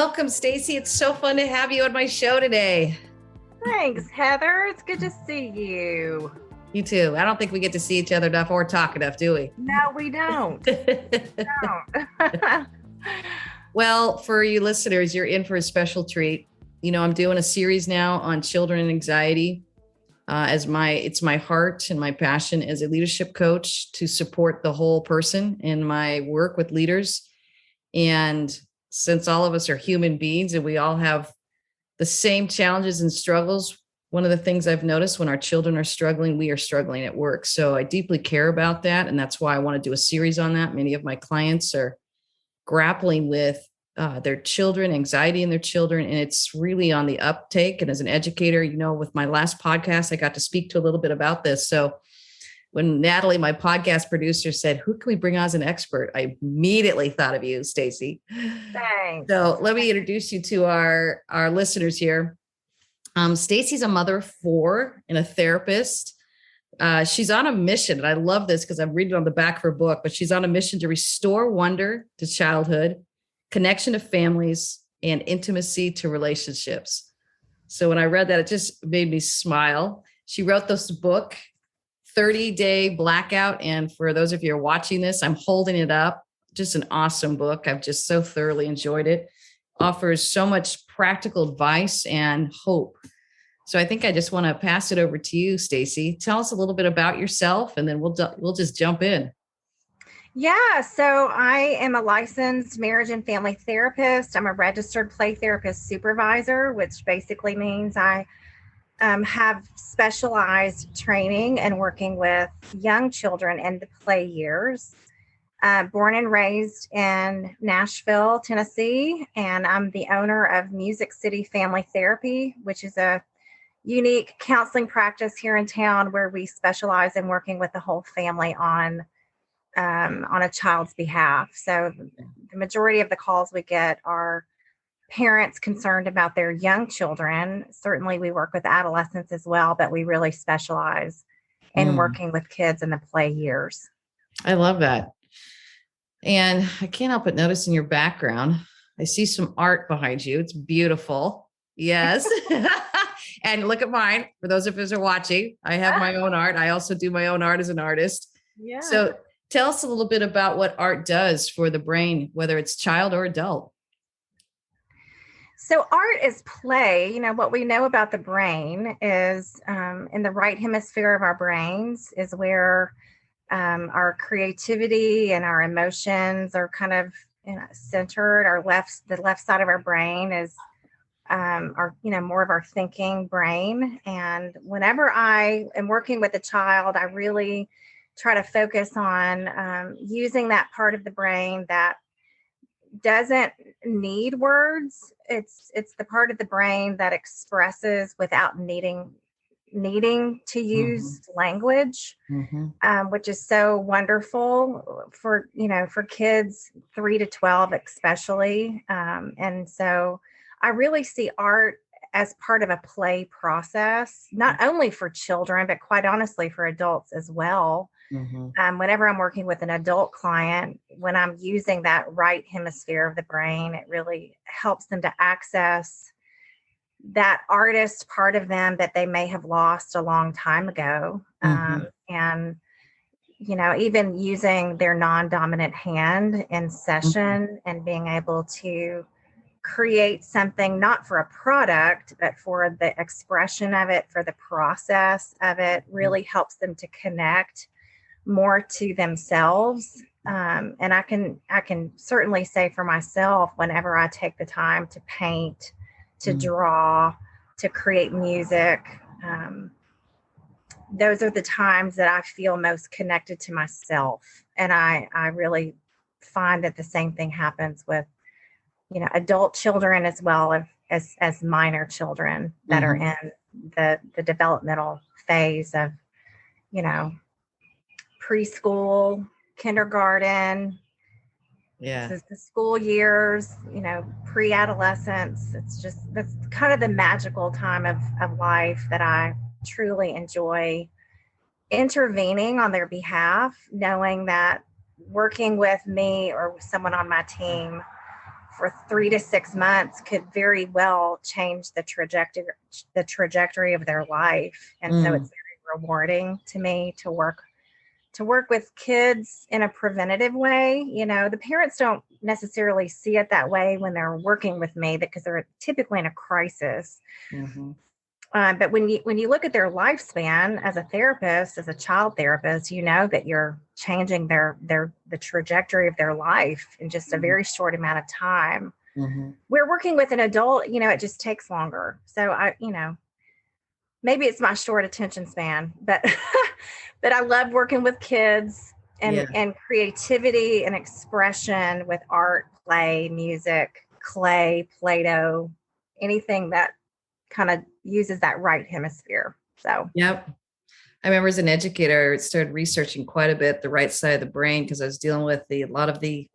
Welcome, Stacy. It's so fun to have you on my show today. Thanks, Heather. It's good to see you. You too. I don't think we get to see each other enough or talk enough, do we? No, we don't. Well, for you listeners, you're in for a special treat. You know, I'm doing a series now on children and anxiety. It's my heart and my passion as a leadership coach to support the whole person in my work with leaders. And since all of us are human beings and we all have the same challenges and struggles, one of the things I've noticed when our children are struggling, we are struggling at work. So I deeply care about that. And that's why I want to do a series on that. Many of my clients are grappling with their children, anxiety in their children, and it's really on the uptake. And as an educator, you know, with my last podcast, I got to speak to a little bit about this. So when Natalie, my podcast producer, said, who can we bring on as an expert? I immediately thought of you, Stacy. Thanks. So let me introduce you to our listeners here. Stacy's a mother of 4 and a therapist. She's on a mission, and I love this because I'm reading on the back of her book, but she's on a mission to restore wonder to childhood, connection to families, and intimacy to relationships. So when I read that, it just made me smile. She wrote this book, 30-Day Blackout. And for those of you who are watching this, I'm holding it up. Just an awesome book. I've just so thoroughly enjoyed it. Offers so much practical advice and hope. So I think I just want to pass it over to you, Stacy. Tell us a little bit about yourself, and then we'll just jump in. Yeah, so I am a licensed marriage and family therapist. I'm a registered play therapist supervisor, which basically means I have specialized training and working with young children in the play years. Born and raised in Nashville, Tennessee, and I'm the owner of Music City Family Therapy, which is a unique counseling practice here in town where we specialize in working with the whole family on a child's behalf. So the majority of the calls we get are parents concerned about their young children. Certainly we work with adolescents as well, but we really specialize in working with kids in the play years. I love that. And I can't help but notice in your background, I see some art behind you. It's beautiful. Yes. And look at mine. For those of us who are watching, I have my own art. I also do my own art as an artist. Yeah. So tell us a little bit about what art does for the brain, whether it's child or adult. So art is play. You know, what we know about the brain is in the right hemisphere of our brains is where our creativity and our emotions are kind of centered. The left side of our brain is more of our thinking brain. And whenever I am working with a child, I really try to focus on using that part of the brain that doesn't need words. It's the part of the brain that expresses without needing to use language, which is so wonderful for kids 3 to 12 especially. And so I really see art as part of a play process, not only for children, but quite honestly for adults as well. Whenever I'm working with an adult client, when I'm using that right hemisphere of the brain, it really helps them to access that artist part of them that they may have lost a long time ago. And, you know, even using their non-dominant hand in session and being able to create something, not for a product, but for the expression of it, for the process of it, really helps them to connect more to themselves. And I can certainly say for myself, whenever I take the time to paint, to draw, to create music, those are the times that I feel most connected to myself. And I really find that the same thing happens with, you know, adult children as well as minor children that are in the developmental phase of, you know, preschool, kindergarten. Yeah. This is the school years, you know, pre-adolescence. That's kind of the magical time of life that I truly enjoy intervening on their behalf, knowing that working with me or someone on my team for 3 to 6 months could very well change the trajectory of their life. And so it's very rewarding to me to work with kids in a preventative way. The parents don't necessarily see it that way when they're working with me because they're typically in a crisis. But when you look at their lifespan as a therapist, as a child therapist, you know that you're changing the trajectory of their life in just a very short amount of time. We're working with an adult, it just takes longer. So maybe it's my short attention span, but but I love working with kids and creativity and expression with art, play, music, clay, Play-Doh, anything that kind of uses that right hemisphere. So, yep. I remember as an educator, I started researching quite a bit the right side of the brain because I was dealing with a lot of the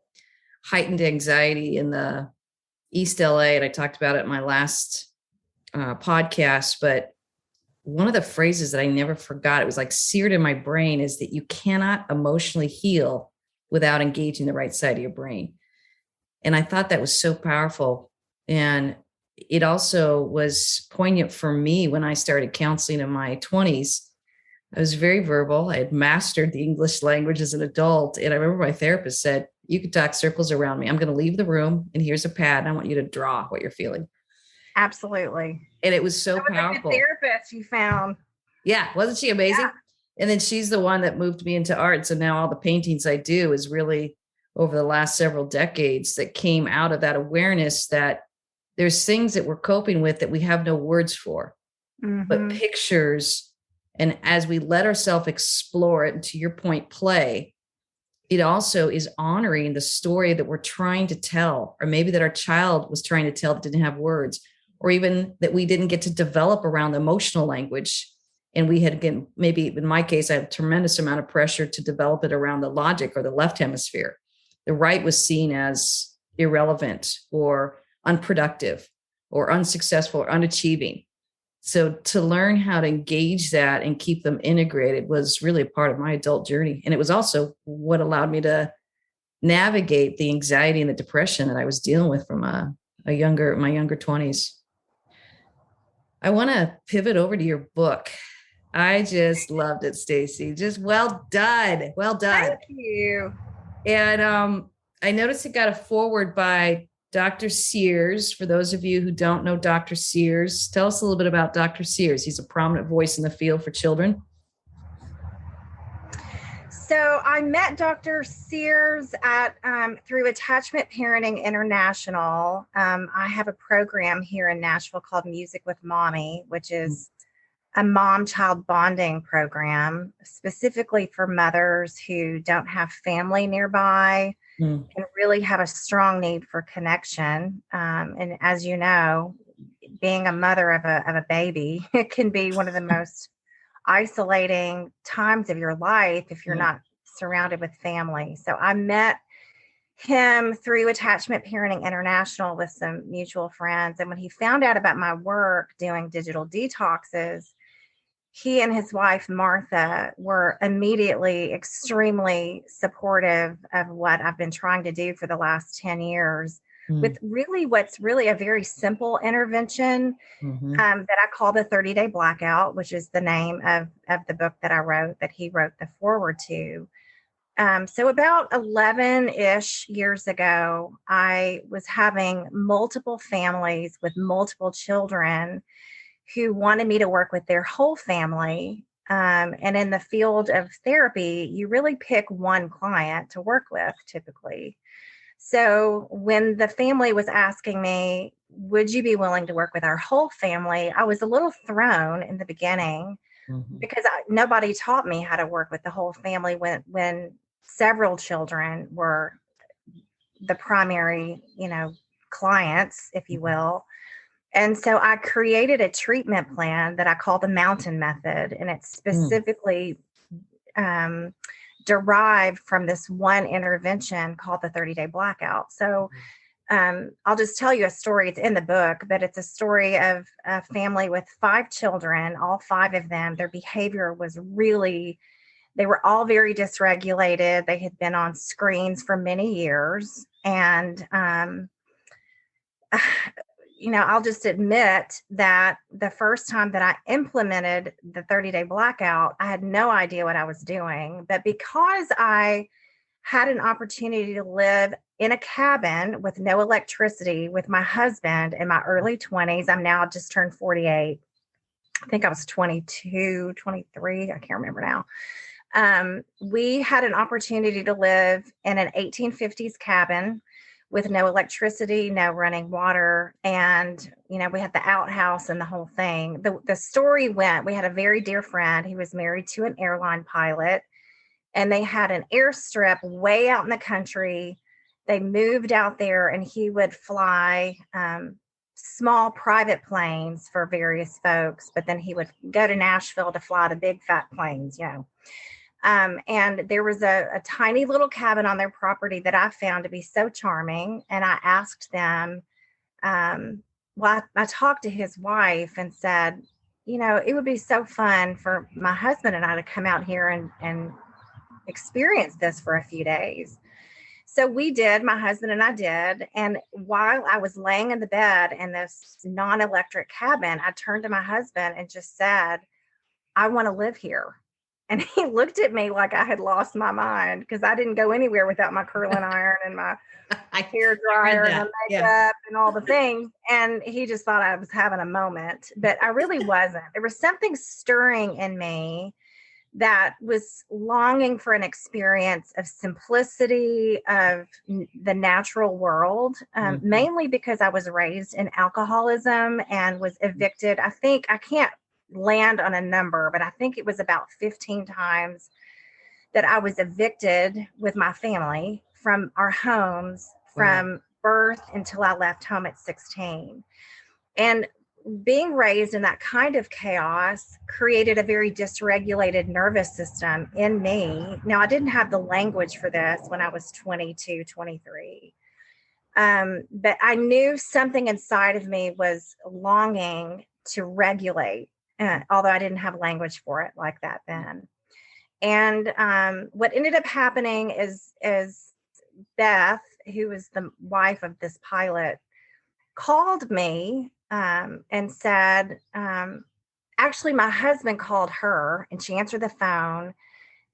heightened anxiety in the East LA. And I talked about it in my last podcast, but one of the phrases that I never forgot, it was like seared in my brain, is that you cannot emotionally heal without engaging the right side of your brain. And I thought that was so powerful. And it also was poignant for me when I started counseling in my 20s. I was very verbal. I had mastered the English language as an adult. And I remember my therapist said, you could talk circles around me. I'm going to leave the room and here's a pad. And I want you to draw what you're feeling. Absolutely. And it was so powerful. A good therapist you found. Yeah. Wasn't she amazing? Yeah. And then she's the one that moved me into art. So now all the paintings I do is really over the last several decades that came out of that awareness that there's things that we're coping with that we have no words for, but pictures. And as we let ourselves explore it, and to your point, play, it also is honoring the story that we're trying to tell, or maybe that our child was trying to tell that didn't have words, or even that we didn't get to develop around the emotional language. And we had, again, maybe in my case, I had a tremendous amount of pressure to develop it around the logic or the left hemisphere. The right was seen as irrelevant or unproductive or unsuccessful or unachieving. So to learn how to engage that and keep them integrated was really a part of my adult journey. And it was also what allowed me to navigate the anxiety and the depression that I was dealing with from my younger 20s. I want to pivot over to your book. I just loved it, Stacy. Just well done. Well done. Thank you. And I noticed it got a foreword by Dr. Sears. For those of you who don't know Dr. Sears, tell us a little bit about Dr. Sears. He's a prominent voice in the field for children. So I met Dr. Sears at through Attachment Parenting International. I have a program here in Nashville called Music with Mommy, which is a mom-child bonding program specifically for mothers who don't have family nearby and really have a strong need for connection. And as you know, being a mother of a baby, it can be one of the most isolating times of your life if you're not surrounded with family. So I met him through Attachment Parenting International with some mutual friends. And when he found out about my work doing digital detoxes, he and his wife, Martha, were immediately extremely supportive of what I've been trying to do for the last 10 years with really what's really a very simple intervention that I call the 30-day blackout, which is the name of the book that I wrote, that he wrote the foreword to. So about 11-ish years ago, I was having multiple families with multiple children who wanted me to work with their whole family. And in the field of therapy, you really pick one client to work with typically. So when the family was asking me, would you be willing to work with our whole family? I was a little thrown in the beginning because nobody taught me how to work with the whole family when several children were the primary, clients, if you will. And so I created a treatment plan that I call the Mountain Method, and it's specifically derived from this one intervention called the 30-day blackout. So I'll just tell you a story. It's in the book, but it's a story of a family with 5 children, all 5 of them. Their behavior was they were all very dysregulated. They had been on screens for many years. And I'll just admit that the first time that I implemented the 30-day blackout, I had no idea what I was doing. But because I had an opportunity to live in a cabin with no electricity with my husband in my early 20s, I'm now just turned 48. I think I was 22, 23. I can't remember now. We had an opportunity to live in an 1850s cabin with no electricity, no running water. And, we had the outhouse and the whole thing. The story went, we had a very dear friend. He was married to an airline pilot, and they had an airstrip way out in the country. They moved out there, and he would fly small private planes for various folks, but then he would go to Nashville to fly the big fat planes. And there was a tiny little cabin on their property that I found to be so charming. And I asked them, I talked to his wife and said, it would be so fun for my husband and I to come out here and experience this for a few days. So we did, my husband and I did. And while I was laying in the bed in this non-electric cabin, I turned to my husband and just said, I want to live here. And he looked at me like I had lost my mind, because I didn't go anywhere without my curling iron and my hair dryer and the makeup and all the things. And he just thought I was having a moment, but I really wasn't. There was something stirring in me that was longing for an experience of simplicity, of the natural world, mainly because I was raised in alcoholism and was evicted. I think, I can't land on a number, but I think it was about 15 times that I was evicted with my family from our homes from birth until I left home at 16. And being raised in that kind of chaos created a very dysregulated nervous system in me. Now, I didn't have the language for this when I was 22, 23. But I knew something inside of me was longing to regulate, although I didn't have language for it like that then. And what ended up happening is Beth, who was the wife of this pilot, called me and said, actually, my husband called her, and she answered the phone.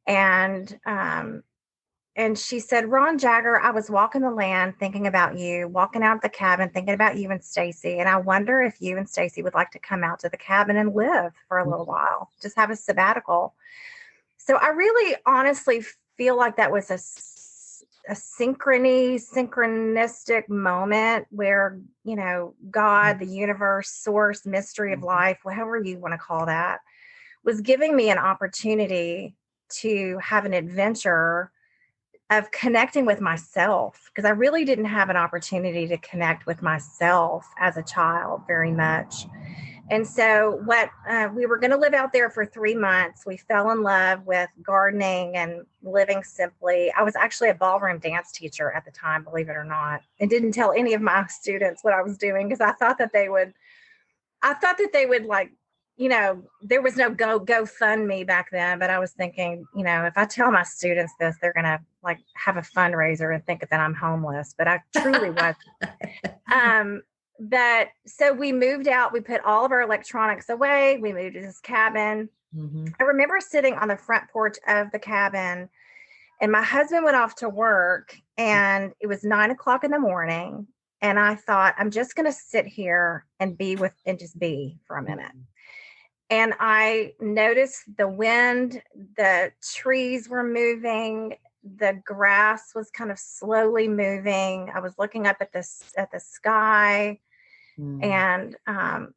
And she said, Ron Jagger, I was walking the land thinking about you, walking out of the cabin thinking about you and Stacy. And I wonder if you and Stacy would like to come out to the cabin and live for a little while, just have a sabbatical. So I really honestly feel like that was a synchronistic moment where, God, the universe, source, mystery of life, whatever you want to call that, was giving me an opportunity to have an adventure of connecting with myself, because I really didn't have an opportunity to connect with myself as a child very much. And so we were going to live out there for 3 months. We fell in love with gardening and living simply. I was actually a ballroom dance teacher at the time, believe it or not, and didn't tell any of my students what I was doing, because I thought that they would like, there was no GoFundMe back then, but I was thinking, if I tell my students this, they're going to like have a fundraiser and think that I'm homeless, but I truly wasn't. But so we moved out, we put all of our electronics away. We moved to this cabin. Mm-hmm. I remember sitting on the front porch of the cabin, and my husband went off to work, and it was 9:00 in the morning. And I thought, I'm just going to sit here and just be for a minute. And I noticed the wind, the trees were moving, the grass was kind of slowly moving. I was looking up at the sky, and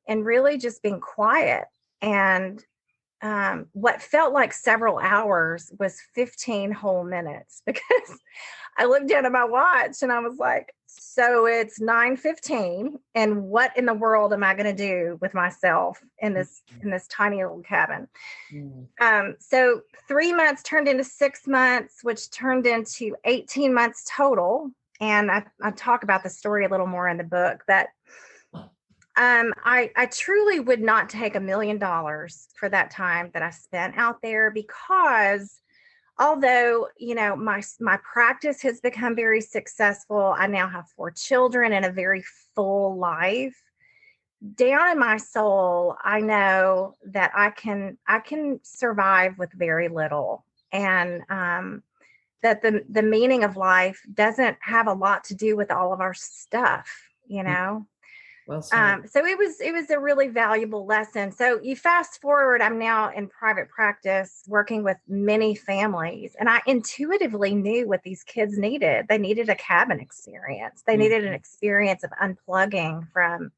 really just being quiet. And what felt like several hours was 15 whole minutes, because I looked down at my watch and I was like, so it's 9:15, and what in the world am I going to do with myself in this tiny little cabin? So 3 months turned into 6 months, which turned into 18 months total. And I talk about the story a little more in the book, but I truly would not take $1 million for that time that I spent out there, because although, my practice has become very successful, I now have 4 children and a very full life. Down in my soul, I know that I can survive with very little, and that the meaning of life doesn't have a lot to do with all of our stuff, you know. Well said. So it was a really valuable lesson. So you fast forward, I'm now in private practice working with many families, and I intuitively knew what these kids needed. They needed a cabin experience. They needed an experience of unplugging from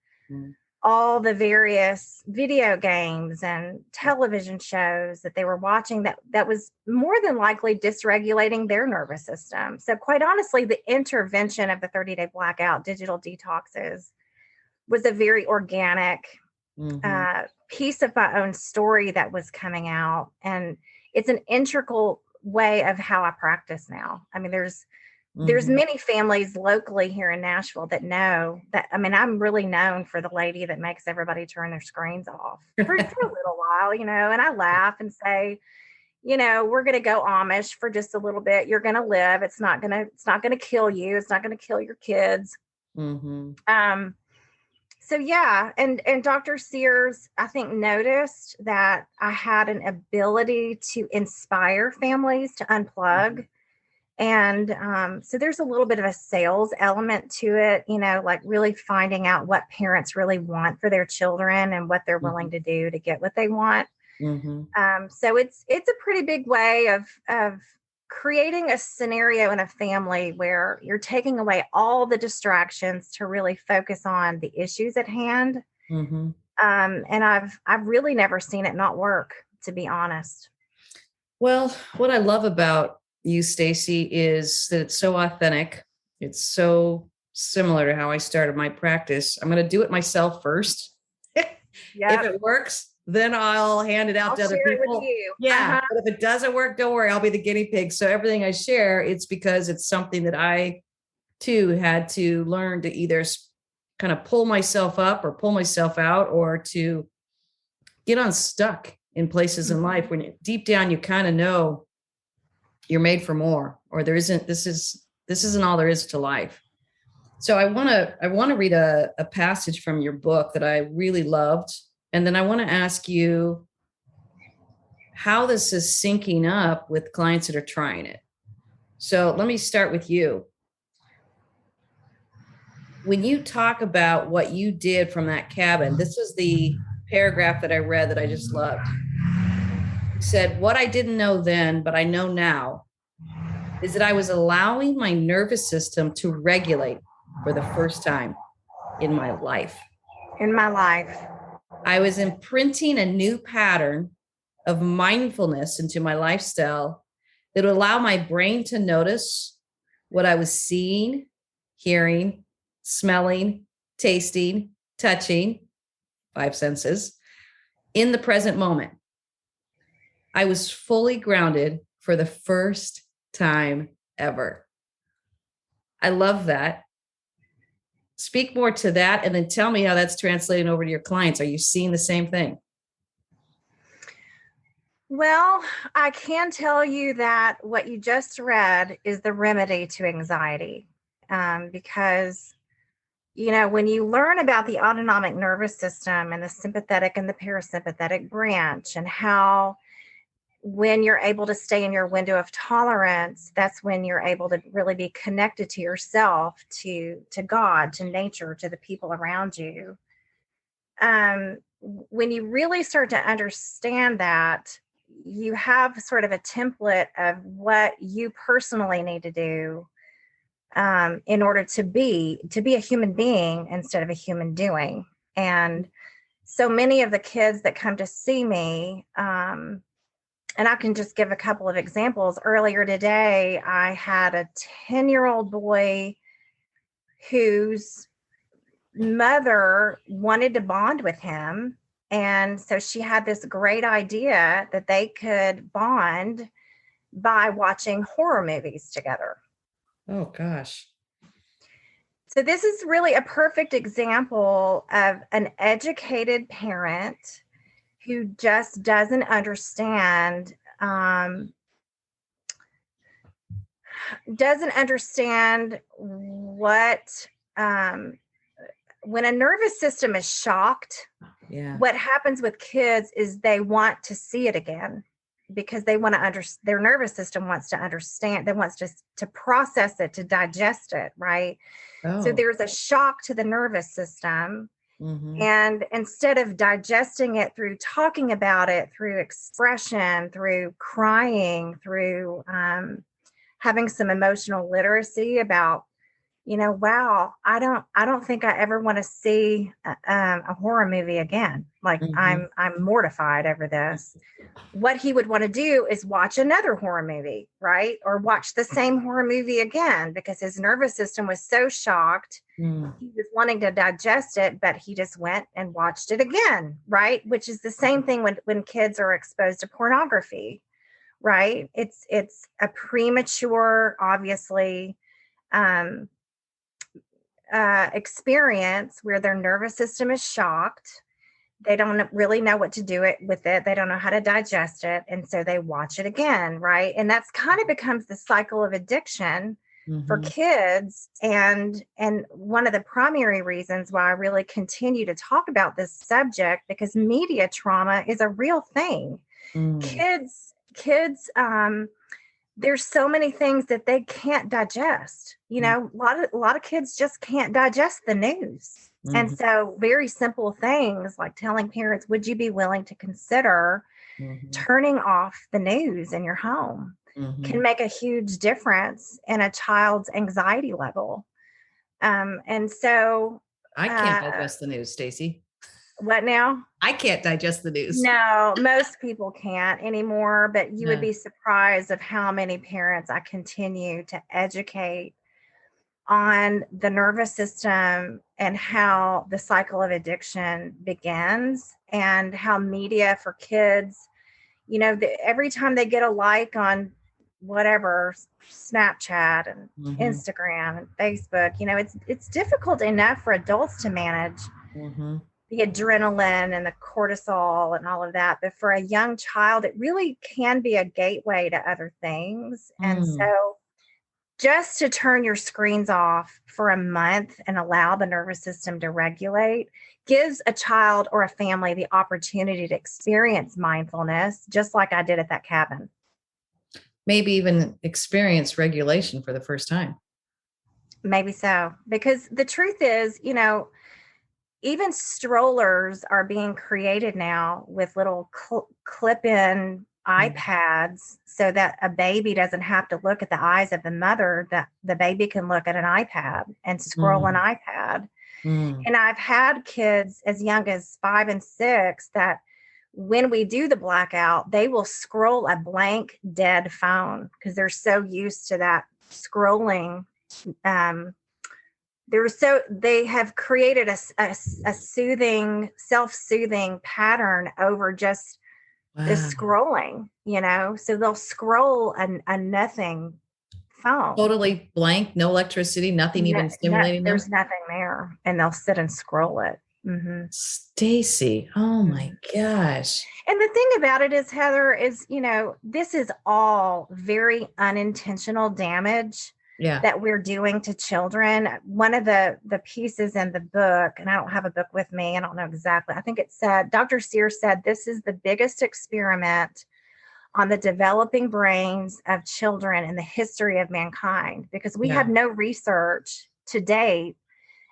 all the various video games and television shows that they were watching that was more than likely dysregulating their nervous system. So quite honestly, the intervention of the 30-day blackout digital detoxes was a very organic piece of my own story that was coming out. And it's an integral way of how I practice now. I mean, there's many families locally here in Nashville that know that. I mean, I'm really known for the lady that makes everybody turn their screens off for a little while, and I laugh and say, we're going to go Amish for just a little bit. You're going to live. It's not going to kill you. It's not going to kill your kids. So yeah, and Dr. Sears, I think, noticed that I had an ability to inspire families to unplug. And so there's a little bit of a sales element to it, like really finding out what parents really want for their children and what they're willing to do to get what they want. So it's a pretty big way of creating a scenario in a family where you're taking away all the distractions to really focus on the issues at hand. And I've really never seen it not work, to be honest. Well, what I love about you, Stacy, is that it's so authentic. It's so similar to how I started my practice. I'm going to do it myself first. If it works, then I'll hand it out to other people. It with you. Yeah. But if it doesn't work, don't worry. I'll be the guinea pig. So everything I share, it's because it's something that I too had to learn to either kind of pull myself up or pull myself out, or to get unstuck in places in life when deep down you kind of know you're made for more, or this isn't all there is to life. So I want to read a passage from your book that I really loved. And then I want to ask you how this is syncing up with clients that are trying it. So let me start with you. When you talk about what you did from that cabin, this is the paragraph that I read that I just loved. You said, "What I didn't know then, but I know now, is that I was allowing my nervous system to regulate for the first time in my life. I was imprinting a new pattern of mindfulness into my lifestyle that would allow my brain to notice what I was seeing, hearing, smelling, tasting, touching, 5 senses, in the present moment. I was fully grounded for the first time ever." I love that. Speak more to that, and then tell me how that's translating over to your clients. Are you seeing the same thing? Well, I can tell you that what you just read is the remedy to anxiety, because, when you learn about the autonomic nervous system and the sympathetic and the parasympathetic branch, and how when you're able to stay in your window of tolerance, that's when you're able to really be connected to yourself, to God, to nature, to the people around you. When you really start to understand that, you have sort of a template of what you personally need to do in order to be a human being instead of a human doing. And so many of the kids that come to see me, and I can just give a couple of examples. Earlier today, I had a 10-year-old boy whose mother wanted to bond with him. And so she had this great idea that they could bond by watching horror movies together. Oh, gosh. So this is really a perfect example of an educated parent who just doesn't understand doesn't understand what, when a nervous system is shocked, Yeah. what happens with kids is they want to see it again because they want to understand. Their nervous system wants to understand. They wants to process it, to digest it, right? So Oh. there's a shock to the nervous system. Mm-hmm. And instead of digesting it through talking about it, through expression, through crying, through having some emotional literacy about, wow, I don't think I ever want to see a horror movie again. Like Mm-hmm. I'm mortified over this. What he would want to do is watch another horror movie, right? Or watch the same horror movie again because his nervous system was so shocked. Mm. He was wanting to digest it, but he just went and watched it again, right? Which is the same thing when kids are exposed to pornography, right? It's a premature, obviously, um, experience where their nervous system is shocked. They don't really know what to do it with it. They don't know how to digest it, and so they watch it again, right? And that's kind of becomes the cycle of addiction for Mm-hmm. kids. And one of the primary reasons why I really continue to talk about this subject, because media trauma is a real thing. Mm. Kids, there's so many things that they can't digest. A lot of kids just can't digest the news. And Mm-hmm. so very simple things like telling parents, would you be willing to consider Mm-hmm. turning off the news in your home, Mm-hmm. can make a huge difference in a child's anxiety level. And so, I can't uh, digest the news, Stacy. what now? I can't digest the news. No, most people can't anymore, but you would No. be surprised of how many parents I continue to educate on the nervous system and how the cycle of addiction begins and how media for kids, every time they get a like on whatever Snapchat and Mm-hmm. Instagram and Facebook, it's difficult enough for adults to manage Mm-hmm. the adrenaline and the cortisol and all of that. But for a young child, it really can be a gateway to other things. And Mm. so just to turn your screens off for a month and allow the nervous system to regulate gives a child or a family the opportunity to experience mindfulness, just like I did at that cabin. Maybe even experience regulation for the first time. Maybe so. Because the truth is, even strollers are being created now with little clip in Mm. iPads so that a baby doesn't have to look at the eyes of the mother, that the baby can look at an iPad and scroll an Mm. iPad. Mm. And I've had kids as young as 5 and 6 that when we do the blackout, they will scroll a blank, dead phone because they're so used to that scrolling. Um, they have created a soothing, self-soothing pattern over just the Wow. scrolling, so they'll scroll a nothing phone. Totally blank, no electricity, nothing No, even stimulating there's them. nothing there, and they'll sit and scroll it. Mm-hmm. Stacy, oh my gosh. And the thing about it is, Heather, is, this is all very unintentional damage Yeah. that we're doing to children. One of the pieces in the book, and I don't have a book with me, I don't know exactly. I think it said, Dr. Sears said, this is the biggest experiment on the developing brains of children in the history of mankind, because we have Yeah. no research to date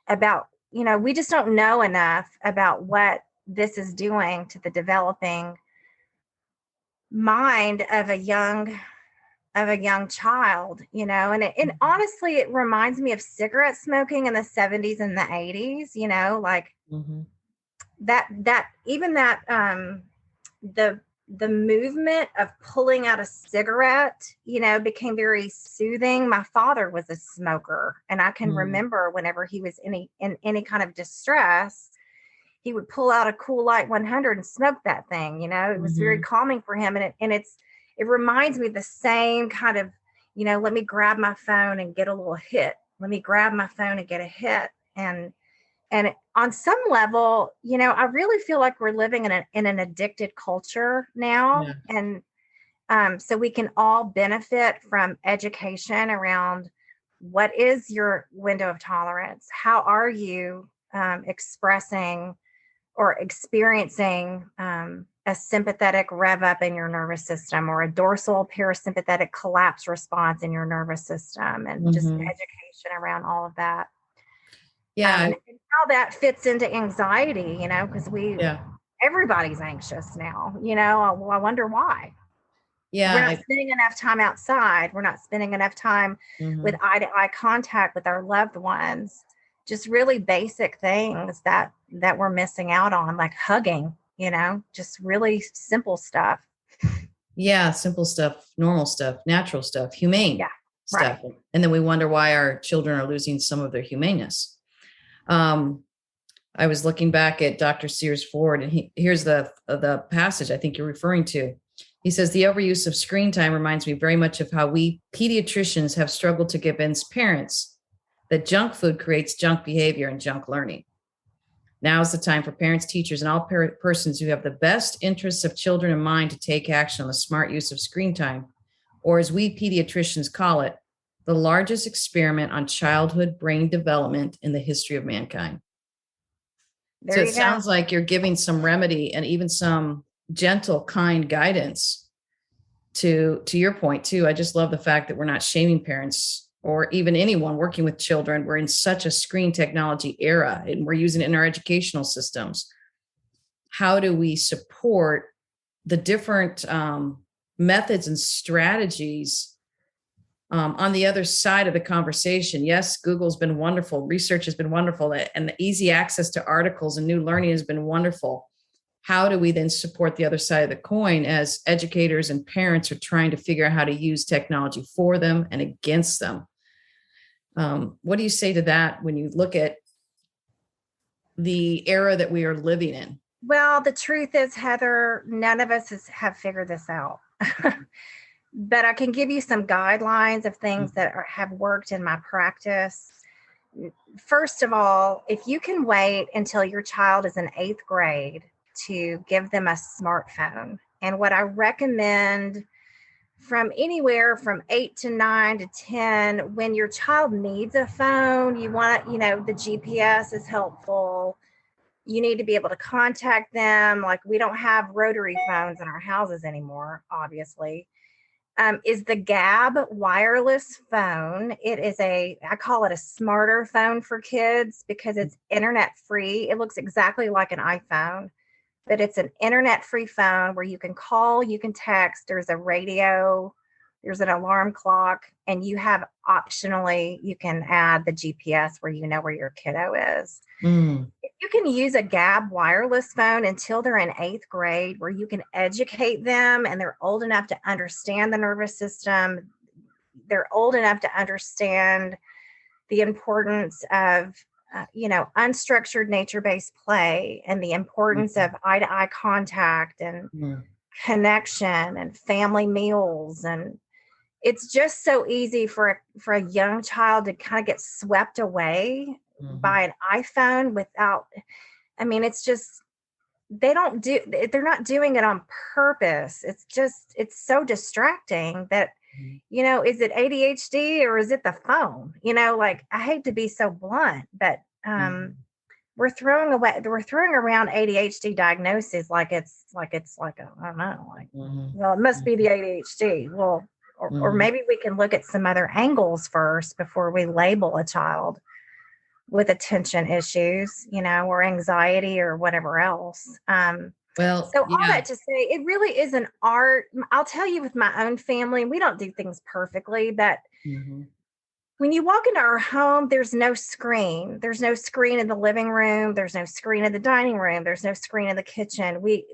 about, we just don't know enough about what this is doing to the developing mind of a young child, and honestly, it reminds me of cigarette smoking in the 70s and the 80s, like Mm-hmm. that even that the movement of pulling out a cigarette, became very soothing. My father was a smoker, and I can Mm. remember whenever he was in any kind of distress, he would pull out a Cool Light 100 and smoke that thing. It was very Mm-hmm. calming for him, and it reminds me of the same kind of, let me grab my phone and get a little hit. Let me grab my phone and get a hit. And on some level, I really feel like we're living in an addicted culture now. Yeah. So we can all benefit from education around what is your window of tolerance? How are you expressing or experiencing a sympathetic rev up in your nervous system, or a dorsal parasympathetic collapse response in your nervous system, and just education around all of that. Yeah. And how that fits into anxiety, because Yeah. everybody's anxious now, I wonder why. Yeah. We're not spending enough time outside. We're not spending enough time with eye to eye contact with our loved ones. Just really basic things that we're missing out on, like hugging, just really simple stuff. Yeah. Simple stuff, normal stuff, natural stuff, humane stuff. Right. And then we wonder why our children are losing some of their humaneness. I was looking back at Dr. Sears Ford, and here's the passage I think you're referring to. He says, the overuse of screen time reminds me very much of how we pediatricians have struggled to convince parents that junk food creates junk behavior and junk learning. Now is the time for parents, teachers, and all persons who have the best interests of children in mind to take action on the smart use of screen time, or as we pediatricians call it, the largest experiment on childhood brain development in the history of mankind. So it sounds like you're giving some remedy and even some gentle, kind guidance to your point too. I just love the fact that we're not shaming parents or even anyone working with children. We're in such a screen technology era, and we're using it in our educational systems. How do we support the different methods and strategies on the other side of the conversation? Yes, Google's been wonderful. Research has been wonderful. And the easy access to articles and new learning has been wonderful. How do we then support the other side of the coin as educators and parents are trying to figure out how to use technology for them and against them? What do you say to that when you look at the era that we are living in? Well, the truth is, Heather, none of us have figured this out. But I can give you some guidelines of things that have worked in my practice. First of all, if you can wait until your child is in 8th grade to give them a smartphone, and what I recommend from anywhere from 8 to 9 to 10, when your child needs a phone, you want, the GPS is helpful. You need to be able to contact them. Like, we don't have rotary phones in our houses anymore, obviously. Is the Gab wireless phone. It is I call it a smarter phone for kids because it's internet free. It looks exactly like an iPhone, but it's an internet free phone where you can call, you can text, there's a radio, there's an alarm clock, and you have optionally, you can add the GPS where you know where your kiddo is. If you can use a Gab wireless phone until they're in 8th grade, where you can educate them and they're old enough to understand the nervous system, they're old enough to understand the importance of unstructured nature-based play and the importance of eye-to-eye contact and connection and family meals. And it's just so easy for a young child to kind of get swept away by an iPhone without, it's just, they're not doing it on purpose. It's so distracting that, is it ADHD or is it the phone? Like, I hate to be so blunt, but we're throwing around ADHD diagnoses like it's like I don't know, like, well, it must be the ADHD. Well, or maybe we can look at some other angles first before we label a child with attention issues, or anxiety or whatever else. All that to say, it really is an art. I'll tell you, with my own family, we don't do things perfectly, but when you walk into our home, there's no screen. There's no screen in the living room. There's no screen in the dining room. There's no screen in the kitchen. We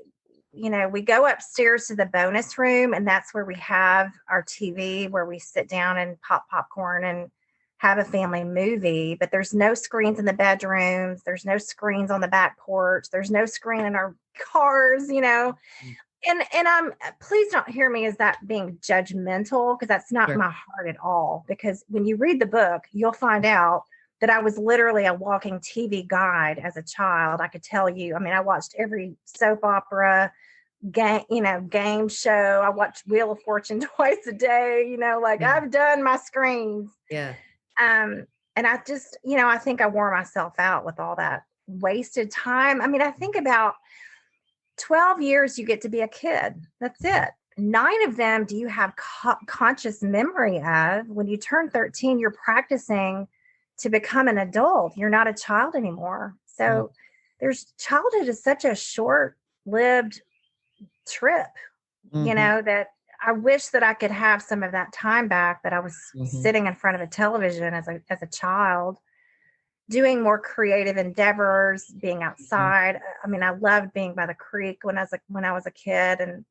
go upstairs to the bonus room, and that's where we have our TV, where we sit down and pop popcorn and have a family movie. But there's no screens in the bedrooms. There's no screens on the back porch. There's no screen in our cars, And I'm, please don't hear me as that being judgmental, because that's not my heart at all. Because when you read the book, you'll find out that I was literally a walking TV guide as a child. I could tell you, I watched every soap opera, game show. I watch Wheel of Fortune twice a day, like Yeah. I've done my screens. Yeah. And I just, I think I wore myself out with all that wasted time. I mean, I think about 12 years you get to be a kid. That's it. 9 of them do you have conscious memory of. When you turn 13, you're practicing to become an adult. You're not a child anymore. So childhood is such a short-lived trip, that I wish that I could have some of that time back, that I was sitting in front of a television as a child, doing more creative endeavors, being outside. I mean, I loved being by the creek when I was a kid. And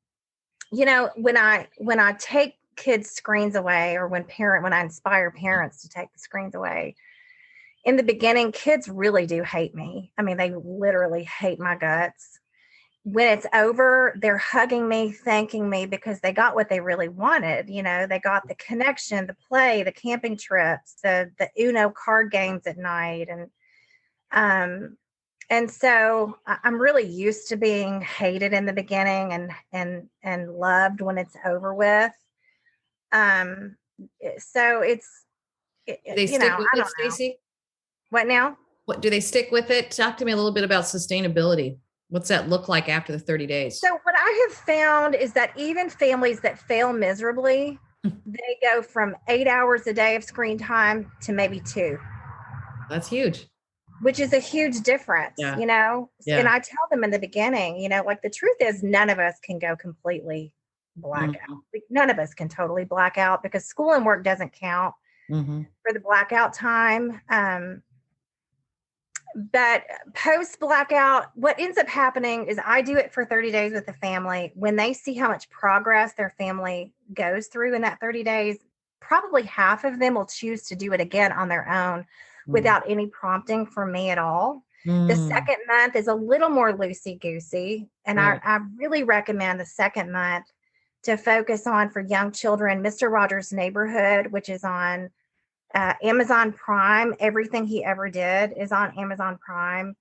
when I take kids' screens away, or when I inspire parents to take the screens away, in the beginning, kids really do hate me. I mean, they literally hate my guts. When it's over, they're hugging me, thanking me, because they got what they really wanted. They got the connection, the play, the camping trips, the Uno card games at night. And so I'm really used to being hated in the beginning and loved when it's over with. So They stick with I it, don't know. Stacy? What now? What do they stick with it? Talk to me a little bit about sustainability. What's that look like after the 30 days? So what I have found is that even families that fail miserably, they go from 8 hours a day of screen time to maybe 2. That's huge. Which is a huge difference, Yeah. Yeah. And I tell them in the beginning, like, the truth is none of us can go completely black out. Like, none of us can totally black out, because school and work doesn't count for the blackout time. But post blackout, what ends up happening is I do it for 30 days with the family. When they see how much progress their family goes through in that 30 days, probably half of them will choose to do it again on their own without any prompting from me at all. The second month is a little more loosey-goosey. And I really recommend the second month to focus on, for young children, Mr. Rogers' Neighborhood, which is on Amazon Prime. Everything he ever did is on Amazon Prime.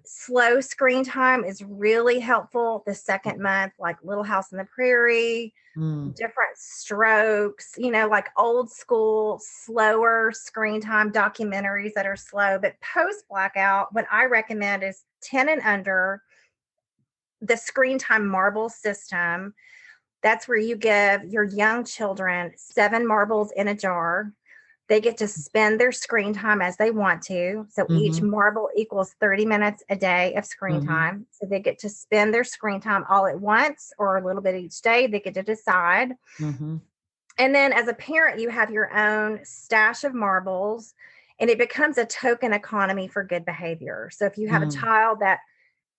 Slow screen time is really helpful the second month, like Little House on the Prairie, different strokes, like old school, slower screen time documentaries that are slow. But post blackout, what I recommend is 10 and under, the screen time marble system. That's where you give your young children 7 marbles in a jar. They get to spend their screen time as they want to. So each marble equals 30 minutes a day of screen time. So they get to spend their screen time all at once, or a little bit each day. They get to decide. And then as a parent, you have your own stash of marbles, and it becomes a token economy for good behavior. So if you have a child that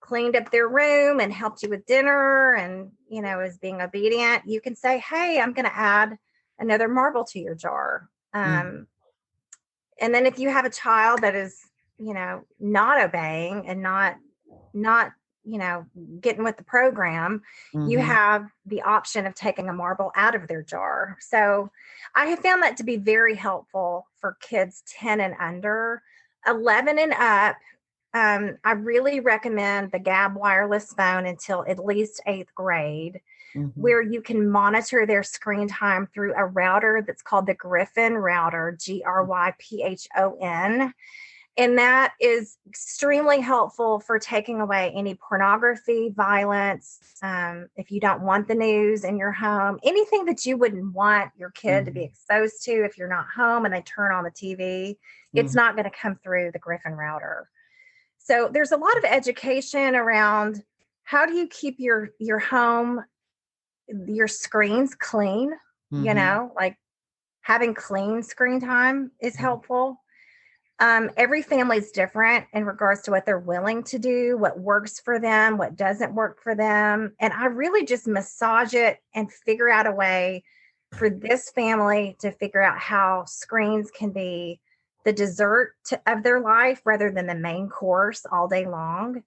cleaned up their room and helped you with dinner and, is being obedient, you can say, hey, I'm going to add another marble to your jar. And then if you have a child that is, not obeying and not, getting with the program, you have the option of taking a marble out of their jar. So I have found that to be very helpful for kids 10 and under. 11 and up, I really recommend the Gab wireless phone until at least 8th grade. Where you can monitor their screen time through a router that's called the Griffin router, GRYPHON. And that is extremely helpful for taking away any pornography, violence. If you don't want the news in your home, anything that you wouldn't want your kid to be exposed to if you're not home and they turn on the TV, it's not going to come through the Griffin router. So there's a lot of education around how do you keep your home, your screens clean, like having clean screen time is helpful. Every family is different in regards to what they're willing to do, what works for them, what doesn't work for them. And I really just massage it and figure out a way for this family to figure out how screens can be the dessert of their life rather than the main course all day long.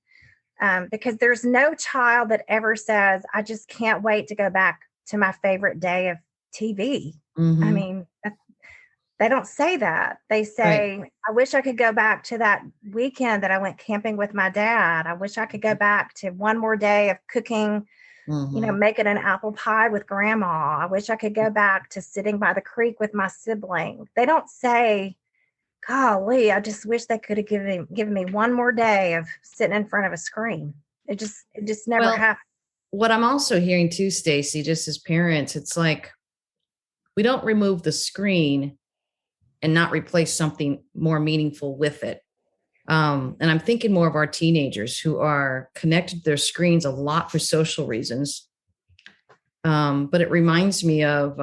Because there's no child that ever says, I just can't wait to go back to my favorite day of TV. I mean, They don't say that. They say, Right. I wish I could go back to that weekend that I went camping with my dad. I wish I could go back to one more day of cooking, Mm-hmm. making an apple pie with grandma. I wish I could go back to sitting by the creek with my sibling. They don't say, golly, I just wish they could have given me one more day of sitting in front of a screen. It just never Well, happened. what I'm also hearing too, Stacy, just as parents, it's like we don't remove the screen and not replace something more meaningful with it. And I'm thinking more of our teenagers who are connected to their screens a lot for social reasons. But it reminds me of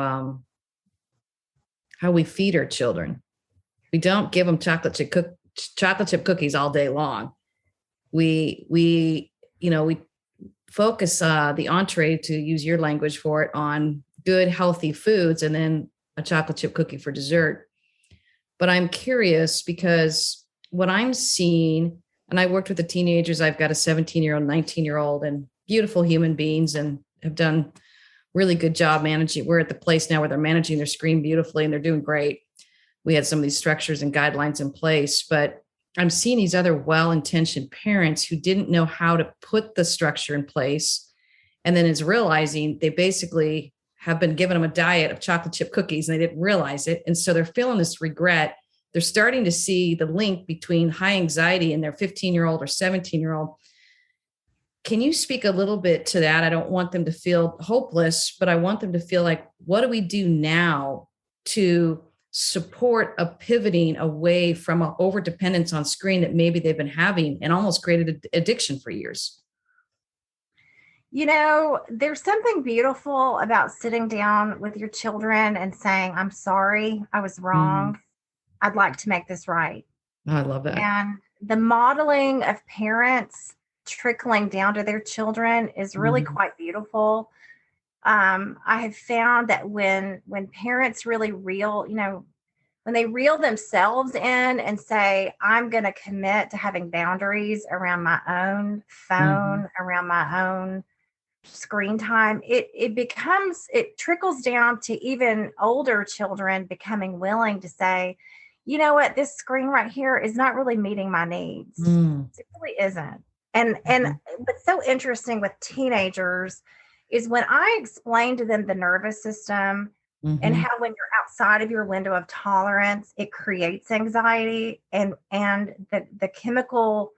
how we feed our children. We don't give them chocolate chip cookies all day long. We focus the entree, to use your language for it, on good healthy foods, and then a chocolate chip cookie for dessert. But I'm curious because what I'm seeing, and I worked with the teenagers, I've got a 17-year-old, 19-year-old, and beautiful human beings, and have done really good job managing. We're at the place now where they're managing their screen beautifully and they're doing great. We had some of these structures and guidelines in place, but I'm seeing these other well-intentioned parents who didn't know how to put the structure in place, and then is realizing they basically have been giving them a diet of chocolate chip cookies and they didn't realize it. And so they're feeling this regret. They're starting to see the link between high anxiety and their 15-year-old or 17-year-old. Can you speak a little bit to that? I don't want them to feel hopeless, but I want them to feel like, what do we do now to support a pivoting away from an over dependence on screen that maybe they've been having and almost created addiction for years? There's something beautiful about sitting down with your children and saying, I'm sorry, I was Mhm. wrong. I'd like to make this right. Oh, I love that. And the modeling of parents trickling down to their children is really Mhm. quite beautiful. I have found that when parents really when they reel themselves in and say, I'm going to commit to having boundaries around my own Mhm. phone, around my own screen time, it trickles down to even older children becoming willing to say, you know what, this screen right here is not really meeting my needs. Mm. It really isn't. And Mhm. what's so interesting with teenagers is when I explain to them the nervous system and Mhm. how when you're outside of your window of tolerance, it creates anxiety and the chemical,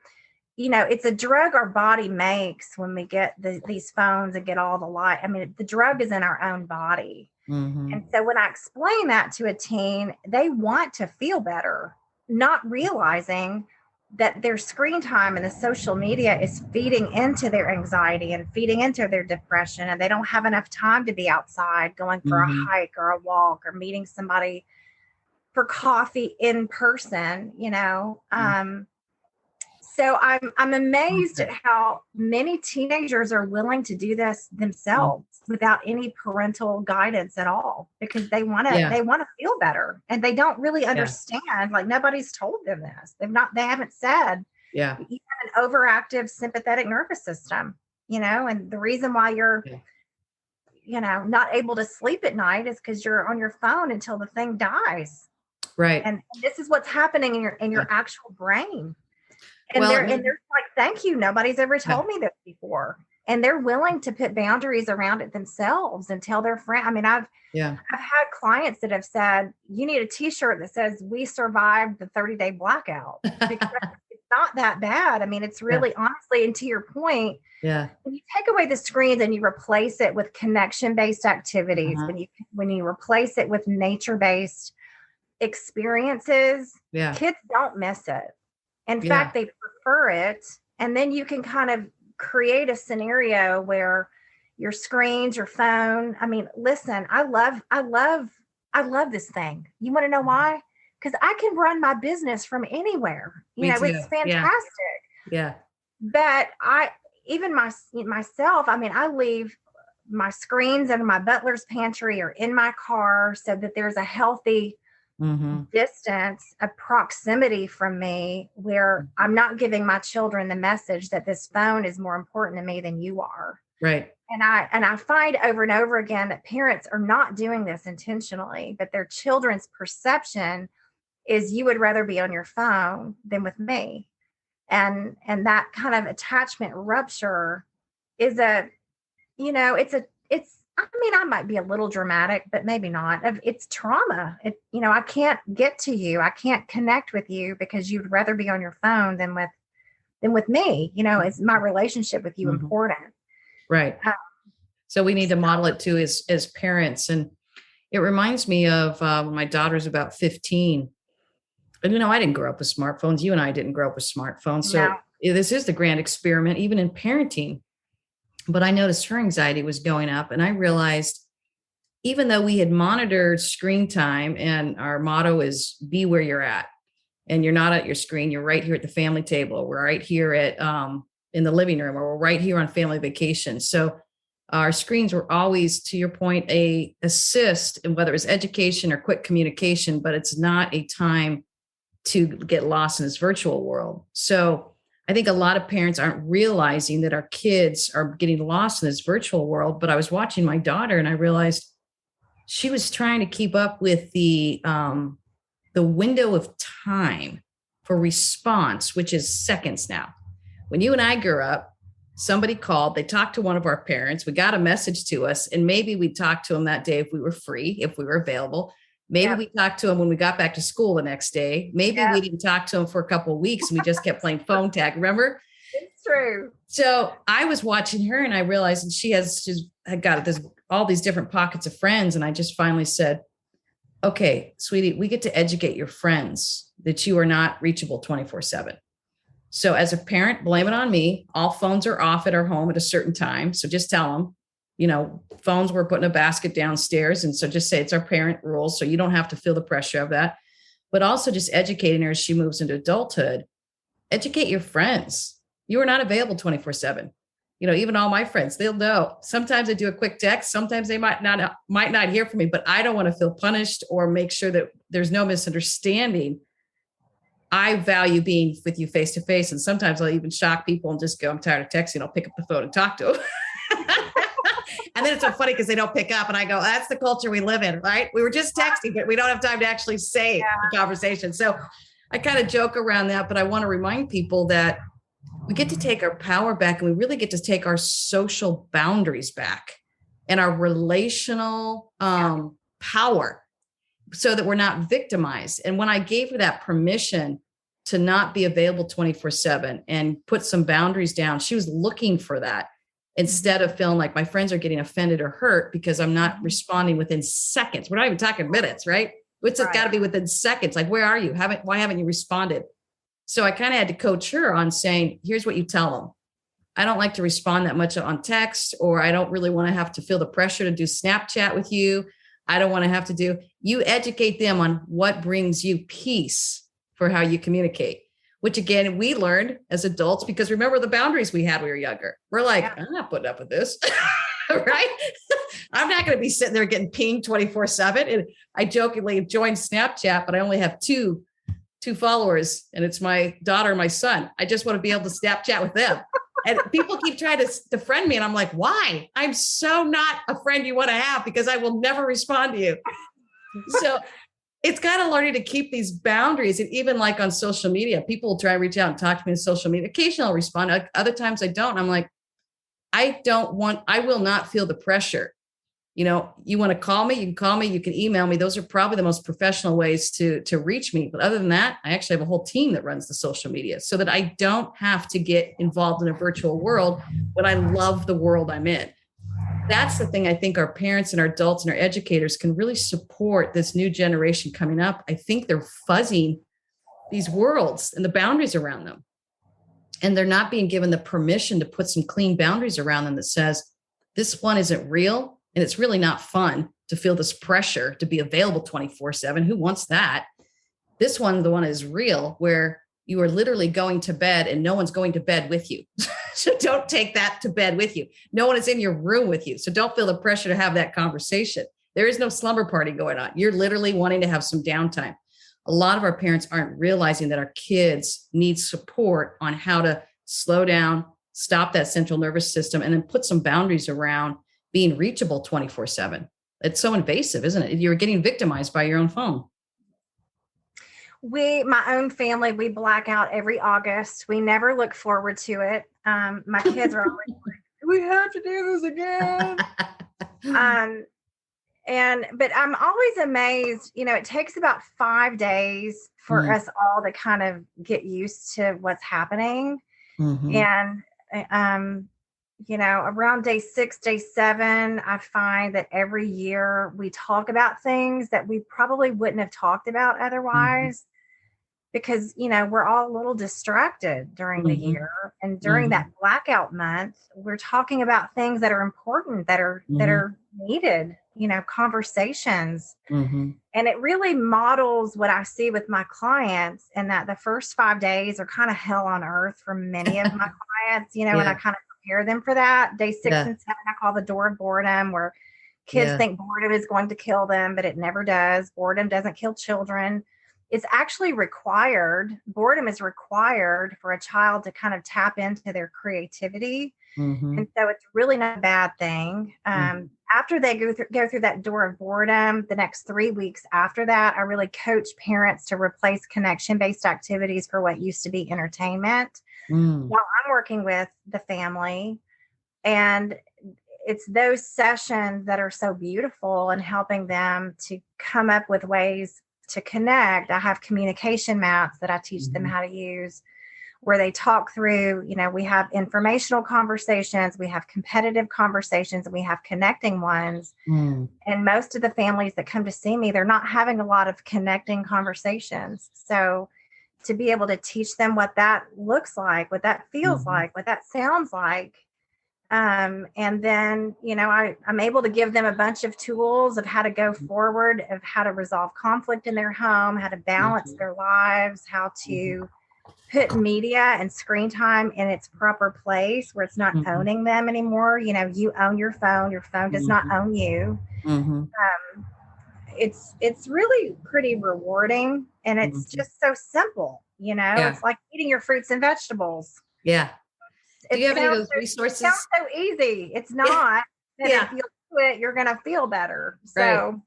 it's a drug our body makes when we get these phones and get all the light. I mean, the drug is in our own body. And Mhm. so when I explain that to a teen, they want to feel better, not realizing that their screen time and the social media is feeding into their anxiety and feeding into their depression. And they don't have enough time to be outside going for a Mhm. hike or a walk or meeting somebody for coffee in person. Mhm. So I'm amazed Okay. at how many teenagers are willing to do this Mm. themselves without any parental guidance at all because they want to Yeah. they want to feel better and they don't really Yeah. understand, like nobody's told them this. They haven't said Yeah. you have an overactive sympathetic nervous system, and the reason why you're Yeah. not able to sleep at night is because you're on your phone until the thing dies. Right. And this is what's happening in your Yeah. actual brain. And Well, they're it and made, they're like, "Thank you, nobody's ever yeah. told me this before." And they're willing to put boundaries around it themselves and tell their friend. I mean, Yeah. I've had clients that have said, "You need a T-shirt that says we survived the 30-day blackout," because it's not that bad. I mean, it's Yeah. really honestly, and to your point, Yeah. when you take away the screens and you replace it with connection-based activities, Uh-huh. when you replace it with nature-based experiences, Yeah. kids don't miss it. In Yeah. fact, they prefer it. And then you can kind of create a scenario where your screens, your phone. I mean, listen, I love this thing. You want to know why? Because I can run my business from anywhere. Me It's too. Yeah. fantastic. Yeah. But even myself, I mean, I leave my screens in my butler's pantry or in my car so that there's a healthy Mm-hmm. distance, a proximity from me where I'm not giving my children the message that this phone is more important to me than you are. Right. And I find over and over again that parents are not doing this intentionally, but their children's perception is you would rather be on your phone than with me. And that kind of attachment rupture is it's I mean, I might be a little dramatic, but maybe not. It's trauma. I can't get to you. I can't connect with you because you'd rather be on your phone than with me. Is my relationship with you important? Right. So we need to model it too as parents. And it reminds me of when my daughter's about 15. And, I didn't grow up with smartphones. You and I didn't grow up with smartphones. So No. this is the grand experiment, even in parenting. But I noticed her anxiety was going up. And I realized, even though we had monitored screen time and our motto is be where you're at, and you're not at your screen, you're right here at the family table. We're right here at in the living room, or we're right here on family vacation. So our screens were always, to your point, a assist in whether it's education or quick communication, but it's not a time to get lost in this virtual world. So I think a lot of parents aren't realizing that our kids are getting lost in this virtual world. But I was watching my daughter and I realized she was trying to keep up with the window of time for response, which is seconds now. When you and I grew up, somebody called, they talked to one of our parents, we got a message to us, and maybe we talked to them that day if we were free, if we were available. Maybe we talked to them when we got back to school the next day. Maybe we didn't talk to them for a couple of weeks and we just kept playing phone tag. Remember? It's true. So I was watching her and I realized she's got all these different pockets of friends. And I just finally said, okay, sweetie, we get to educate your friends that you are not reachable 24/7. So as a parent, blame it on me. All phones are off at our home at a certain time. So just tell them, phones we're putting a basket downstairs. And so just say it's our parent rules. So you don't have to feel the pressure of that, but also just educating her as she moves into adulthood. Educate your friends. You are not available 24/7. Even all my friends, they'll know. Sometimes I do a quick text. Sometimes they might not hear from me, but I don't want to feel punished or make sure that there's no misunderstanding. I value being with you face to face. And sometimes I'll even shock people and just go, I'm tired of texting. I'll pick up the phone and talk to them. And then it's so funny because they don't pick up and I go, that's the culture we live in, right? We were just texting, but we don't have time to actually say the conversation. So I kind of joke around that, but I want to remind people that we get to take our power back and we really get to take our social boundaries back and our relational power so that we're not victimized. And when I gave her that permission to not be available 24/7 and put some boundaries down, she was looking for that instead of feeling like my friends are getting offended or hurt because I'm not responding within seconds. We're not even talking minutes, right? It's got to be within seconds. Like, where are you? Why haven't you responded? So I kind of had to coach her on saying, here's what you tell them. I don't like to respond that much on text, or I don't really want to have to feel the pressure to do Snapchat with you. I don't want to have to you educate them on what brings you peace for how you communicate, which again, we learned as adults, because remember the boundaries we had when we were younger. We're like, I'm not putting up with this, right? I'm not going to be sitting there getting pinged 24/7. And I jokingly joined Snapchat, but I only have two followers, and it's my daughter and my son. I just want to be able to Snapchat with them. And people keep trying to friend me. And I'm like, why? I'm so not a friend you want to have because I will never respond to you. So it's kind of learning to keep these boundaries. And even like on social media, people will try to reach out and talk to me on social media. Occasionally I'll respond. Other times I don't. I'm like, I will not feel the pressure. You want to call me, you can call me, you can email me. Those are probably the most professional ways to reach me. But other than that, I actually have a whole team that runs the social media so that I don't have to get involved in a virtual world when I love the world I'm in. That's the thing I think our parents and our adults and our educators can really support this new generation coming up. I think they're fuzzing these worlds and the boundaries around them. And they're not being given the permission to put some clean boundaries around them that says, this one isn't real. And it's really not fun to feel this pressure to be available 24/7. Who wants that? This one, the one is real, where you are literally going to bed and no one's going to bed with you. So don't take that to bed with you. No one is in your room with you. So don't feel the pressure to have that conversation. There is no slumber party going on. You're literally wanting to have some downtime. A lot of our parents aren't realizing that our kids need support on how to slow down, stop that central nervous system, and then put some boundaries around being reachable 24/7. It's so invasive, isn't it? You're getting victimized by your own phone. My own family, we black out every August. We never look forward to it. My kids are always like, we have to do this again. But I'm always amazed, it takes about 5 days for us all to kind of get used to what's happening. Mm-hmm. And, around day 6, day 7, I find that every year we talk about things that we probably wouldn't have talked about otherwise, because, we're all a little distracted during the year. And during that blackout month, we're talking about things that are important, that are needed, conversations. And it really models what I see with my clients, and that the first 5 days are kind of hell on earth for many of my clients, and I kind of prepare them for that. Day 6 and 7, I call the door of boredom, where kids think boredom is going to kill them, but it never does. Boredom doesn't kill children. It's actually required. Boredom is required for a child to kind of tap into their creativity. And so it's really not a bad thing. After they go through that door of boredom, the next 3 weeks after that, I really coach parents to replace connection-based activities for what used to be entertainment while I'm working with the family. And it's those sessions that are so beautiful and helping them to come up with ways to connect. I have communication maps that I teach them how to use, where they talk through, we have informational conversations, we have competitive conversations, and we have connecting ones. And most of the families that come to see me, they're not having a lot of connecting conversations. So to be able to teach them what that looks like, what that feels like, what that sounds like. And then, I'm able to give them a bunch of tools of how to go forward, of how to resolve conflict in their home, how to balance their lives, how to put media and screen time in its proper place, where it's not owning them anymore. You own your phone does not own you. It's really pretty rewarding, and it's just so simple. It's like eating your fruits and vegetables. Do you have any of those resources? It sounds so easy. It's not. If you do it, you're going to feel better. So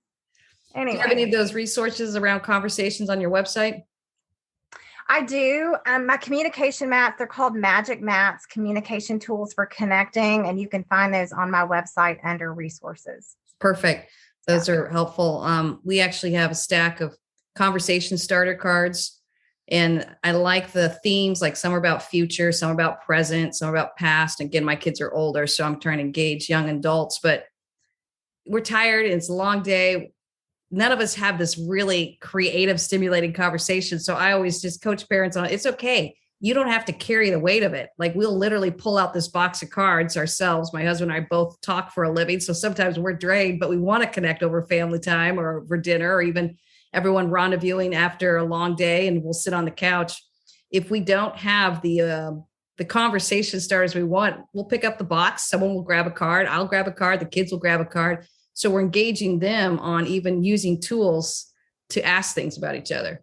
anyway. Do you have any of those resources around conversations on your website? I do. My communication maps, they're called Magic Maps, Communication Tools for Connecting. And you can find those on my website under resources. Perfect. Those are helpful. We actually have a stack of conversation starter cards. And I like the themes, like some are about future, some are about present, some are about past. Again, my kids are older, so I'm trying to engage young adults, but we're tired and it's a long day. None of us have this really creative, stimulating conversation. So I always just coach parents on, it's okay. You don't have to carry the weight of it. Like, we'll literally pull out this box of cards ourselves. My husband and I both talk for a living. So sometimes we're drained, but we want to connect over family time or over dinner, or even everyone rendezvousing after a long day, and we'll sit on the couch. If we don't have the conversation starters we want, we'll pick up the box. Someone will grab a card. I'll grab a card. The kids will grab a card. So we're engaging them on even using tools to ask things about each other.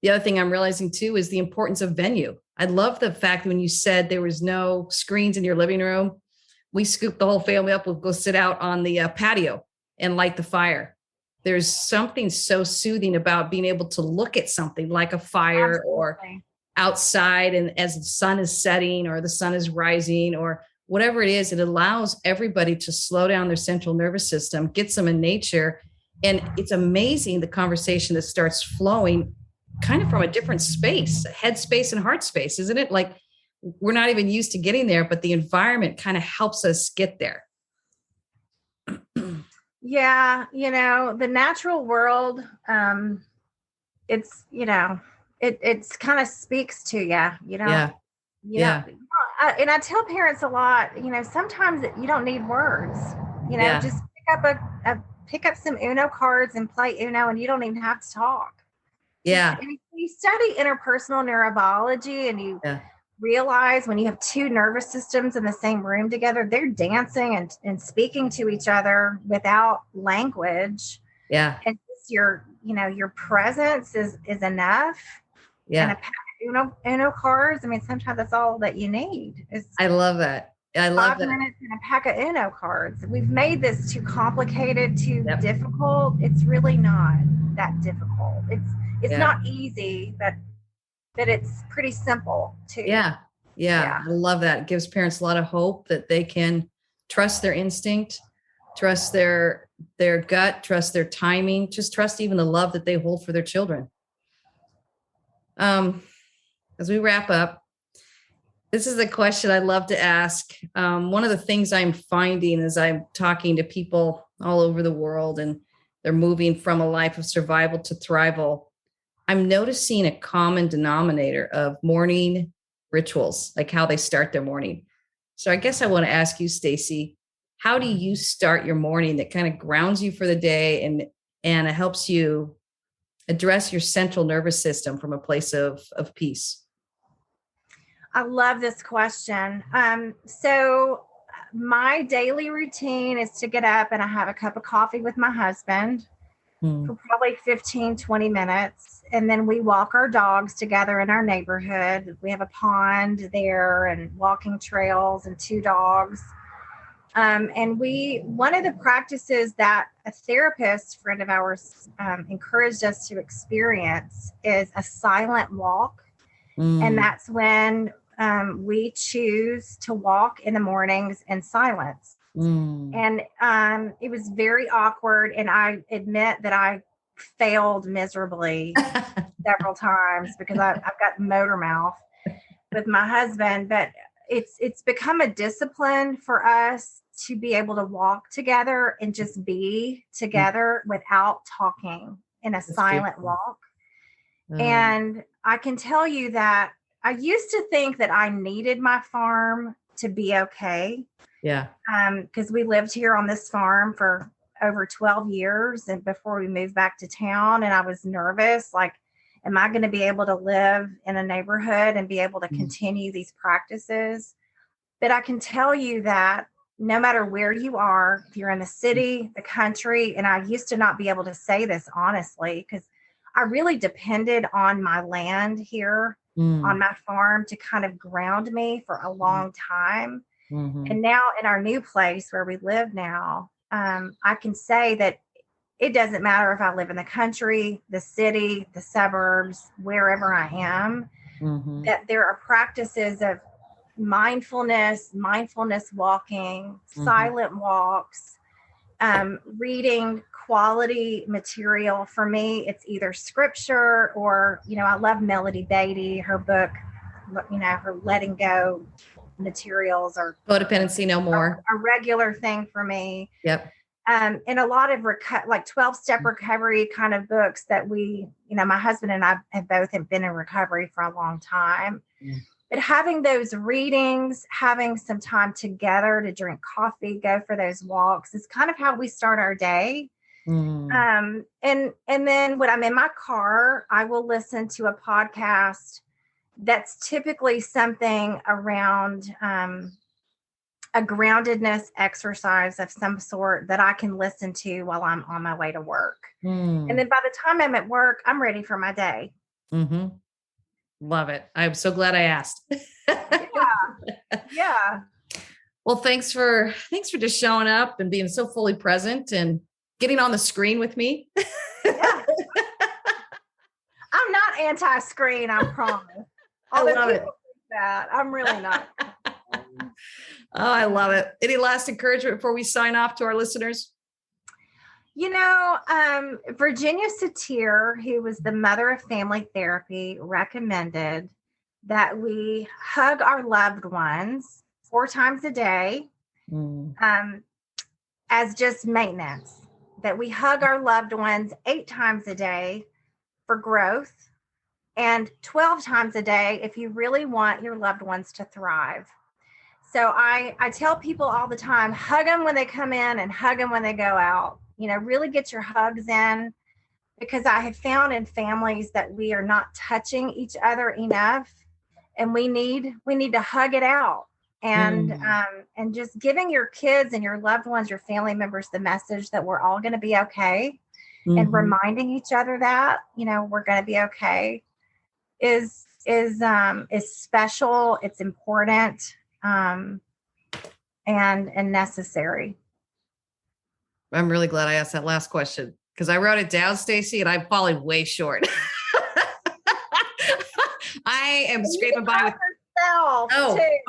The other thing I'm realizing too is the importance of venue. I love the fact that when you said there was no screens in your living room, we scooped the whole family up. We'll go sit out on the patio and light the fire. There's something so soothing about being able to look at something like a fire or outside, and as the sun is setting or the sun is rising or whatever it is, it allows everybody to slow down their central nervous system, gets them in nature. And it's amazing the conversation that starts flowing kind of from a different space, head space and heart space, isn't it? Like, we're not even used to getting there, but the environment kind of helps us get there. Yeah, the natural world, it's, it's kind of speaks to you, and I tell parents a lot, sometimes you don't need words, just pick up some Uno cards and play Uno, and you don't even have to talk. Yeah. And you study interpersonal neurobiology, and you realize when you have two nervous systems in the same room together, they're dancing and speaking to each other without language. Yeah. And just your presence is enough. Yeah. And Uno cards. I mean, sometimes that's all that you need is I love that. I love 5 minutes and a pack of Uno cards. We've made this too complicated, too Yep. difficult. It's really not that difficult. It's Yeah. not easy, but it's pretty simple too. Yeah. Yeah. Yeah. I love that. It gives parents a lot of hope that they can trust their instinct, trust their gut, trust their timing, just trust even the love that they hold for their children. As we wrap up, this is a question I love to ask. One of the things I'm finding as I'm talking to people all over the world and they're moving from a life of survival to thrival, I'm noticing a common denominator of morning rituals, like how they start their morning. So I guess I want to ask you, Stacy, how do you start your morning that kind of grounds you for the day and it helps you address your central nervous system from a place of peace? I love this question. So my daily routine is to get up and I have a cup of coffee with my husband for probably 15, 20 minutes. And then we walk our dogs together in our neighborhood. We have a pond there and walking trails and 2 dogs. And one of the practices that a therapist friend of ours encouraged us to experience is a silent walk. And that's when we choose to walk in the mornings in silence. And it was very awkward. And I admit that I failed miserably several times because I've got motor mouth with my husband. But it's become a discipline for us to be able to walk together and just be together without talking in a silent walk. And I can tell you that I used to think that I needed my farm to be okay. Yeah. Because we lived here on this farm for over 12 years and before we moved back to town. And I was nervous, like, am I going to be able to live in a neighborhood and be able to continue these practices? But I can tell you that no matter where you are, if you're in the city, the country, and I used to not be able to say this honestly, because I really depended on my land here on my farm to kind of ground me for a long time. And now in our new place where we live now, I can say that it doesn't matter if I live in the country, the city, the suburbs, wherever I am, that there are practices of mindfulness walking, silent walks, reading quality material. For me, it's either scripture or, I love Melody Beatty, her book, her letting go materials are Codependency No More. A regular thing for me. Yep. And a lot of 12-step recovery kind of books that we, my husband and I have both been in recovery for a long time. But having those readings, having some time together to drink coffee, go for those walks is kind of how we start our day. And then when I'm in my car, I will listen to a podcast that's typically something around a groundedness exercise of some sort that I can listen to while I'm on my way to work. And then by the time I'm at work, I'm ready for my day. Love it. I'm so glad I asked. Yeah. Well, thanks for just showing up and being so fully present and getting on the screen with me. Yeah. I'm not anti-screen, I promise. I love it. That. I'm really not. Oh, I love it. Any last encouragement before we sign off to our listeners? Virginia Satir, who was the mother of family therapy, recommended that we hug our loved ones 4 times a day as just maintenance, that we hug our loved ones 8 times a day for growth and 12 times a day if you really want your loved ones to thrive. So I tell people all the time, hug them when they come in and hug them when they go out. Really get your hugs in, because I have found in families that we are not touching each other enough, and we need to hug it out. And just giving your kids and your loved ones, your family members, the message that we're all going to be okay, and reminding each other that, we're going to be okay is is special. It's important, and necessary. I'm really glad I asked that last question because I wrote it down, Stacy, and I'm falling way short. I am scraping by with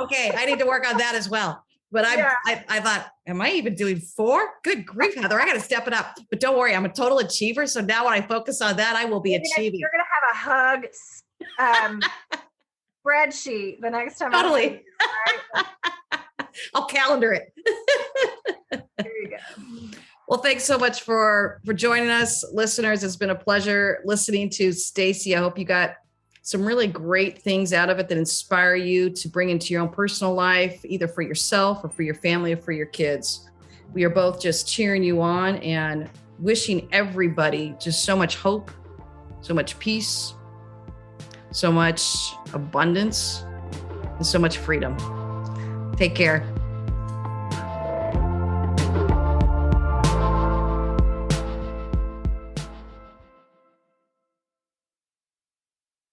okay. I need to work on that as well. But I thought, am I even doing 4? Good grief, Heather, I got to step it up. But don't worry, I'm a total achiever. So now when I focus on that, I will be achieving. You're going to have a hug spreadsheet the next time. Totally. Right? I'll calendar it. There you go. Well, thanks so much for joining us, listeners. It's been a pleasure listening to Stacy. I hope you got some really great things out of it that inspire you to bring into your own personal life, either for yourself or for your family or for your kids. We are both just cheering you on and wishing everybody just so much hope, so much peace, so much abundance, and so much freedom. Take care.